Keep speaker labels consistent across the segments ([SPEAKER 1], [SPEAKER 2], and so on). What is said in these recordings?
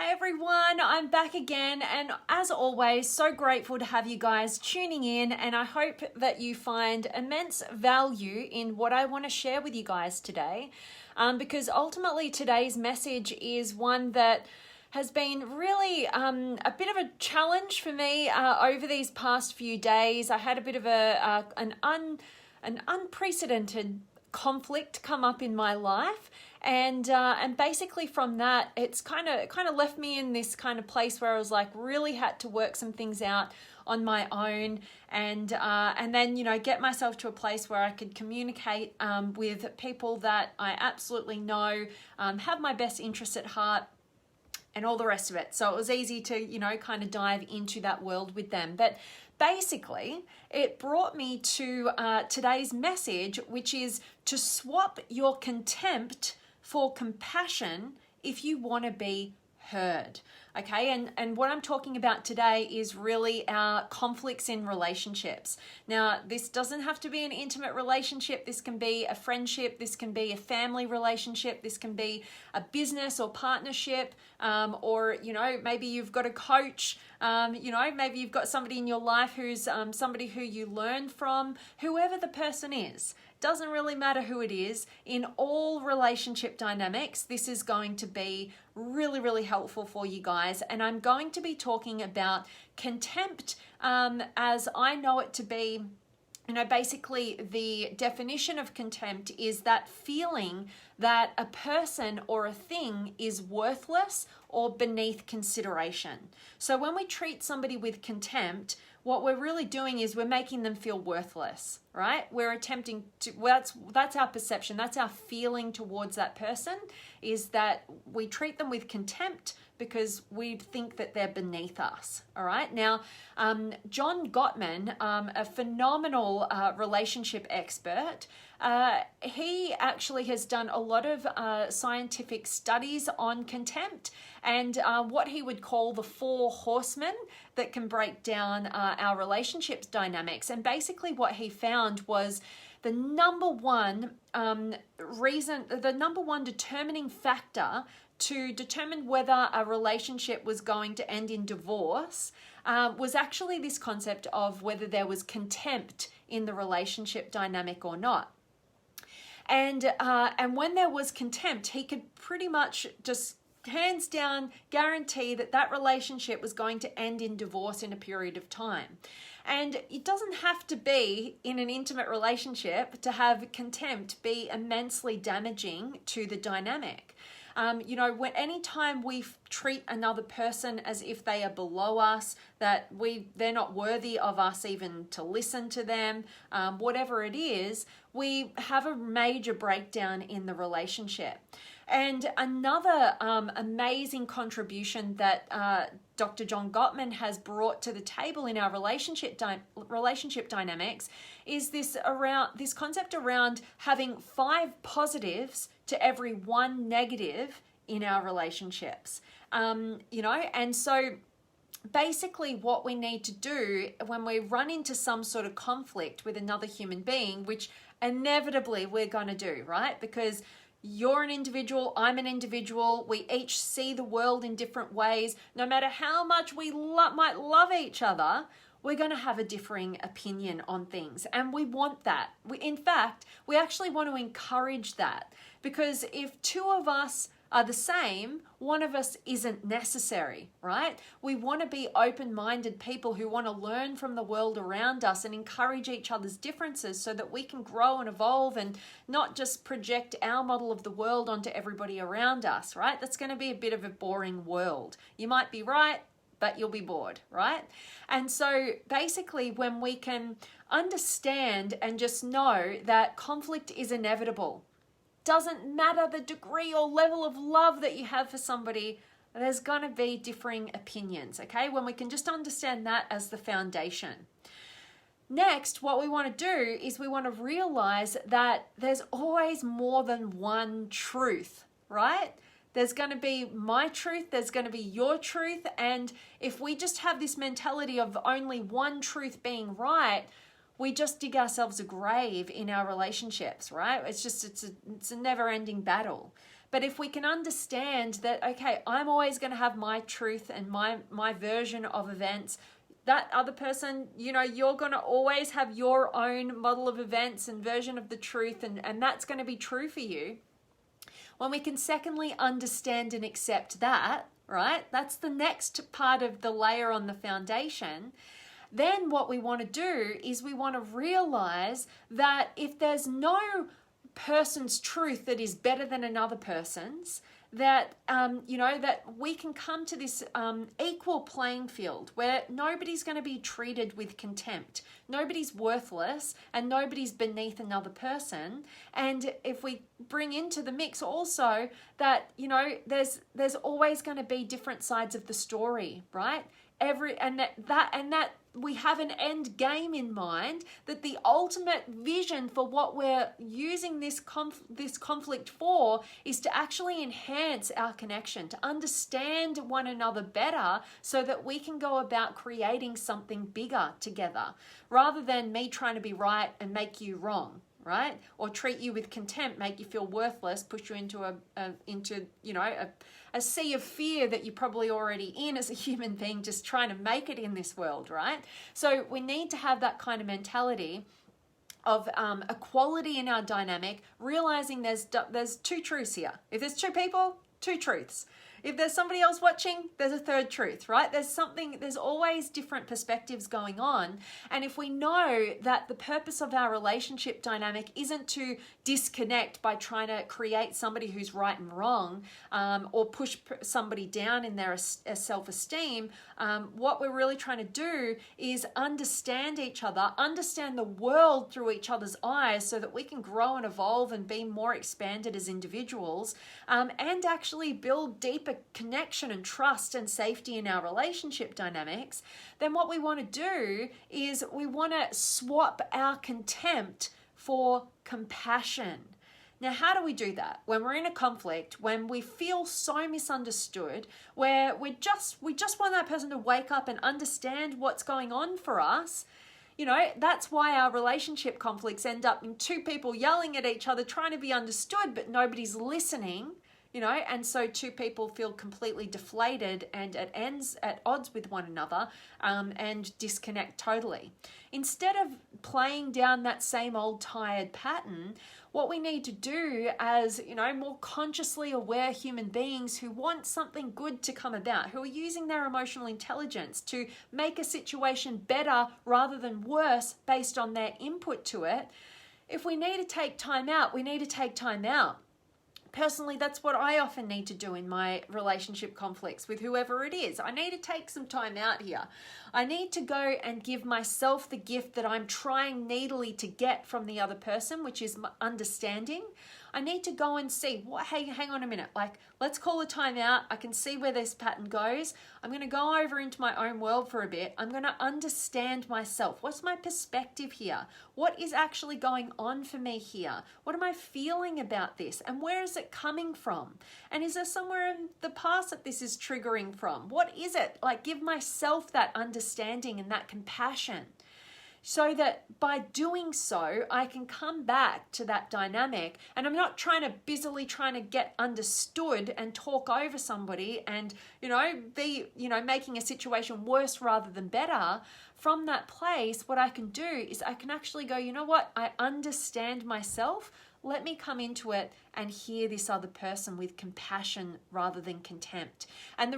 [SPEAKER 1] Hey everyone, I'm back again, and as always, so grateful to have you guys tuning in, and I hope that you find immense value in what I want to share with you guys today, because ultimately today's message is one that has been really a bit of a challenge for me over these past few days. I had a bit of an unprecedented conflict come up in my life, and basically from that it's kind of left me in this kind of place where I was like really had to work some things out on my own, and then get myself to a place where I could communicate with people that I absolutely know have my best interests at heart and all the rest of it. So it was easy to kind of dive into that world with them. But basically, it brought me to today's message, which is to swap your contempt for compassion if you want to be heard. Okay, and what I'm talking about today is really our conflicts in relationships. Now, this doesn't have to be an intimate relationship. This can be a friendship. This can be a family relationship. This can be a business or partnership, or maybe you've got a coach. Maybe you've got somebody in your life who's somebody who you learn from. Whoever the person is, doesn't really matter who it is. In all relationship dynamics, this is going to be really, really helpful for you guys. And I'm going to be talking about contempt as I know it to be. Basically the definition of contempt is that feeling that a person or a thing is worthless or beneath consideration. So when we treat somebody with contempt, what we're really doing is we're making them feel worthless, right? We're attempting to, that's our perception, that's our feeling towards that person, is that we treat them with contempt because we think that they're beneath us, all right? Now, John Gottman, a phenomenal relationship expert, he actually has done a lot of scientific studies on contempt and what he would call the 4 horsemen that can break down our relationships dynamics. And basically what he found was the number one determining factor to determine whether a relationship was going to end in divorce was actually this concept of whether there was contempt in the relationship dynamic or not. And when there was contempt, he could pretty much just hands down guarantee that that relationship was going to end in divorce in a period of time. And it doesn't have to be in an intimate relationship to have contempt be immensely damaging to the dynamic. When anytime we treat another person as if they are below us, that they're not worthy of us even to listen to them, whatever it is, we have a major breakdown in the relationship. And another amazing contribution that Dr. John Gottman has brought to the table in our relationship dynamics is this concept around having 5 positives to every 1 negative in our relationships. And so basically what we need to do when we run into some sort of conflict with another human being, which inevitably we're going to do, right? Because you're an individual, I'm an individual, we each see the world in different ways. No matter how much we might love each other, we're going to have a differing opinion on things. And we want that. In fact, we actually want to encourage that, because if 2 of us are the same, one of us isn't necessary, right? We want to be open-minded people who want to learn from the world around us and encourage each other's differences so that we can grow and evolve and not just project our model of the world onto everybody around us, right? That's going to be a bit of a boring world. You might be right, but you'll be bored, right? And so basically when we can understand and just know that conflict is inevitable, doesn't matter the degree or level of love that you have for somebody, there's going to be differing opinions, okay? When we can just understand that as the foundation. Next, what we want to do is we want to realize that there's always more than one truth, right? There's going to be my truth, there's going to be your truth, and if we just have this mentality of only one truth being right, we just dig ourselves a grave in our relationships, right? It's a never-ending battle. But if we can understand that, okay, I'm always going to have my truth and my version of events, that other person, you're going to always have your own model of events and version of the truth, and that's going to be true for you. When we can secondly understand and accept that, right? That's the next part of the layer on the foundation. Then what we want to do is we want to realize that if there's no person's truth that is better than another person's, that that we can come to this equal playing field where nobody's going to be treated with contempt. Nobody's worthless and nobody's beneath another person. And if we bring into the mix also that there's always going to be different sides of the story, right? That we have an end game in mind, that the ultimate vision for what we're using this conflict for is to actually enhance our connection, to understand one another better so that we can go about creating something bigger together, rather than me trying to be right and make you wrong, right? Or treat you with contempt, make you feel worthless, push you into a sea of fear that you're probably already in as a human being, just trying to make it in this world, right? So we need to have that kind of mentality of equality in our dynamic, realizing there's two truths here. If there's two people, two truths. If there's somebody else watching, there's a third truth, right? There's always different perspectives going on. And if we know that the purpose of our relationship dynamic isn't to disconnect by trying to create somebody who's right and wrong, or push somebody down in their self-esteem, what we're really trying to do is understand each other, understand the world through each other's eyes so that we can grow and evolve and be more expanded as individuals, and actually build deeper connection and trust and safety in our relationship dynamics. Then what we want to do is we want to swap our contempt for compassion. Now, how do we do that? When we're in a conflict, when we feel so misunderstood, where we just want that person to wake up and understand what's going on for us. That's why our relationship conflicts end up in two people yelling at each other, trying to be understood, but nobody's listening. And so two people feel completely deflated and it ends at odds with one another, and disconnect totally. Instead of playing down that same old tired pattern, what we need to do as, more consciously aware human beings who want something good to come about, who are using their emotional intelligence to make a situation better rather than worse based on their input to it, if we need to take time out, we need to take time out. Personally, that's what I often need to do in my relationship conflicts with whoever it is. I need to take some time out here. I need to go and give myself the gift that I'm trying needily to get from the other person, which is understanding. I need to go and see, hey, hang on a minute. Let's call a time out. I can see where this pattern goes. I'm going to go over into my own world for a bit. I'm going to understand myself. What's my perspective here? What is actually going on for me here? What am I feeling about this? And where is it coming from? And is there somewhere in the past that this is triggering from? What is it? Give myself that understanding and that compassion, so that by doing so, I can come back to that dynamic, and I'm not busily trying to get understood and talk over somebody and, be, making a situation worse rather than better. From that place, what I can do is I can actually go, you know what? I understand myself. Let me come into it and hear this other person with compassion rather than contempt. And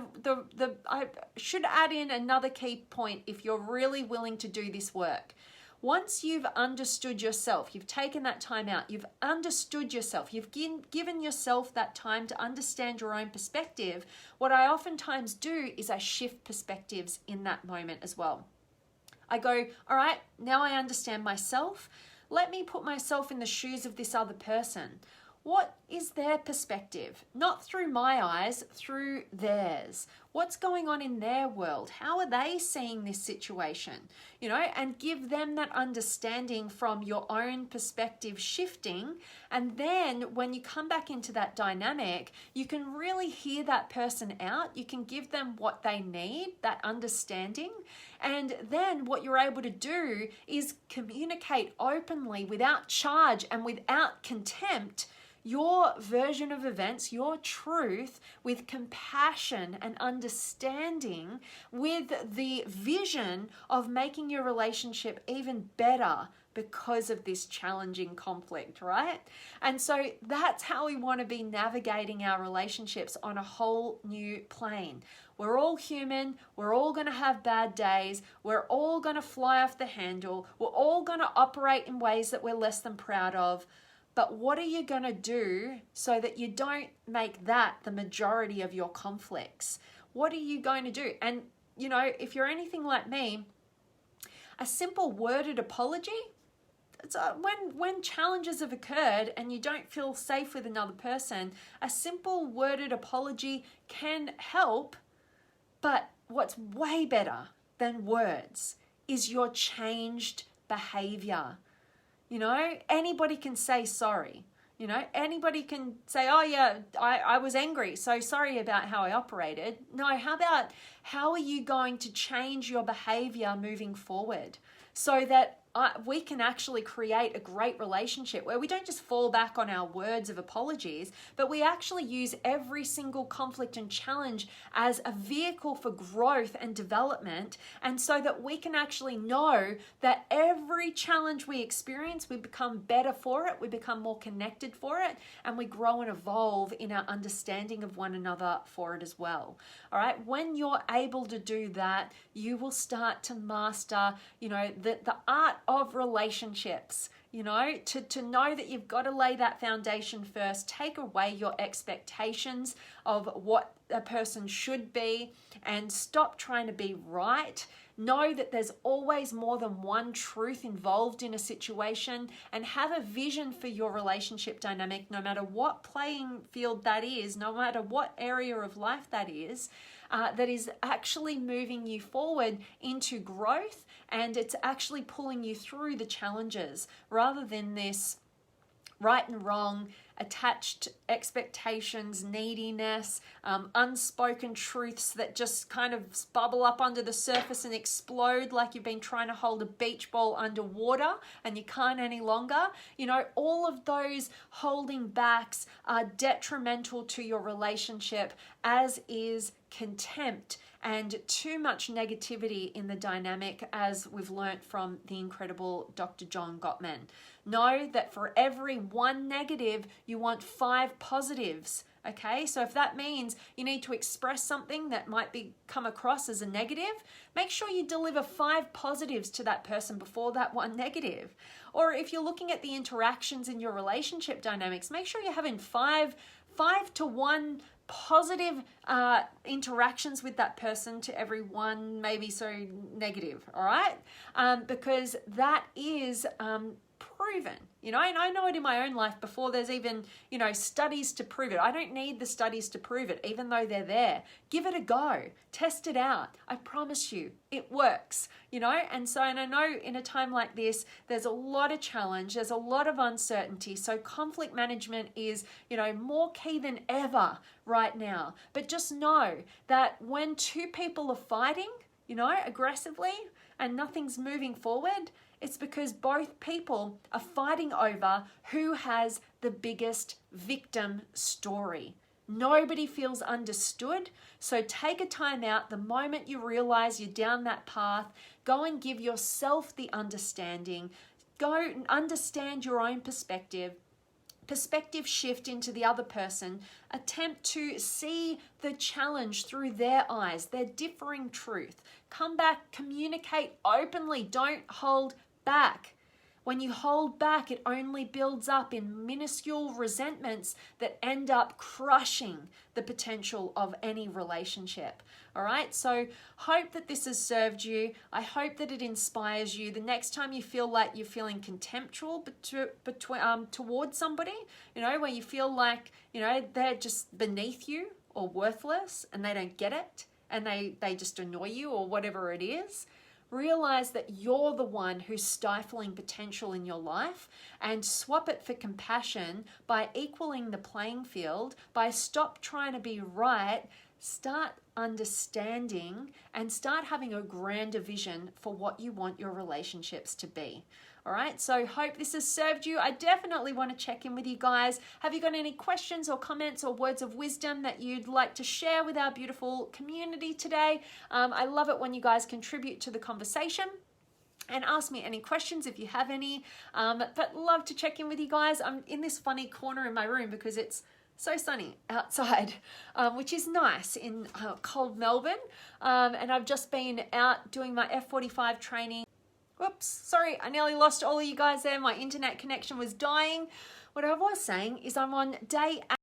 [SPEAKER 1] I should add in another key point if you're really willing to do this work. Once you've understood yourself, you've taken that time out, you've understood yourself, you've given yourself that time to understand your own perspective, what I oftentimes do is I shift perspectives in that moment as well. I go, all right, now I understand myself. Let me put myself in the shoes of this other person. What is their perspective? Not through my eyes, through theirs. What's going on in their world? How are they seeing this situation? And give them that understanding from your own perspective shifting. And then when you come back into that dynamic, you can really hear that person out. You can give them what they need, that understanding. And then what you're able to do is communicate openly without charge and without contempt your version of events, your truth, with compassion and understanding, with the vision of making your relationship even better because of this challenging conflict, right? And so that's how we want to be navigating our relationships on a whole new plane. We're all human. We're all going to have bad days. We're all going to fly off the handle. We're all going to operate in ways that we're less than proud of. But what are you going to do so that you don't make that the majority of your conflicts? What are you going to do? And, you know, if you're anything like me, a simple worded apology, when challenges have occurred and you don't feel safe with another person, a simple worded apology can help. But what's way better than words is your changed behavior. You know, anybody can say sorry. You know, anybody can say, oh yeah, I was angry, so sorry about how I operated. No, how are you going to change your behavior moving forward so that we can actually create a great relationship where we don't just fall back on our words of apologies, but we actually use every single conflict and challenge as a vehicle for growth and development, and so that we can actually know that every challenge we experience, we become better for it, we become more connected for it, and we grow and evolve in our understanding of one another for it as well. All right, when you're able to do that, you will start to master, you know, the art of relationships, you know, to know that you've got to lay that foundation first, take away your expectations of what a person should be and stop trying to be right. Know that there's always more than one truth involved in a situation, and have a vision for your relationship dynamic, no matter what playing field that is, no matter what area of life that is actually moving you forward into growth, and it's actually pulling you through the challenges rather than this right and wrong, attached expectations, neediness, unspoken truths that just kind of bubble up under the surface and explode like you've been trying to hold a beach ball underwater and you can't any longer. You know, all of those holding backs are detrimental to your relationship, as is contempt and too much negativity in the dynamic, as we've learnt from the incredible Dr. John Gottman. Know that for every one negative, you want 5 positives. Okay, so if that means you need to express something that might come across as a negative, make sure you deliver 5 positives to that person before that one negative. Or if you're looking at the interactions in your relationship dynamics, make sure you're having 5 to 1 positive interactions with that person to every one maybe so negative, all right? Because that is proven, you know, and I know it in my own life before there's even, you know, studies to prove it. I don't need the studies to prove it, even though they're there. Give it a go, test it out. I promise you it works, you know. And I know in a time like this, there's a lot of challenge, there's a lot of uncertainty. So conflict management is, you know, more key than ever right now. But just know that when 2 people are fighting, you know, aggressively, and nothing's moving forward, it's because both people are fighting over who has the biggest victim story. Nobody feels understood. So take a time out the moment you realize you're down that path. Go and give yourself the understanding. Go and understand your own perspective shift into the other person. Attempt to see the challenge through their eyes, their differing truth. Come back, communicate openly. Don't hold back. When you hold back, it only builds up in minuscule resentments that end up crushing the potential of any relationship. All right, so hope that this has served you. I hope that it inspires you. The next time you feel like you're feeling contemptual towards somebody, you know, where you feel like, you know, they're just beneath you or worthless and they don't get it and they just annoy you or whatever it is, realize that you're the one who's stifling potential in your life, and swap it for compassion by equaling the playing field, by stop trying to be right, start understanding and start having a grander vision for what you want your relationships to be. All right, so hope this has served you. I definitely want to check in with you guys. Have you got any questions or comments or words of wisdom that you'd like to share with our beautiful community today? I love it when you guys contribute to the conversation. And ask me any questions if you have any. But love to check in with you guys. I'm in this funny corner in my room because it's so sunny outside, which is nice in cold Melbourne. And I've just been out doing my F45 training. Whoops, sorry, I nearly lost all of you guys there. My internet connection was dying. What I was saying is I'm on day 8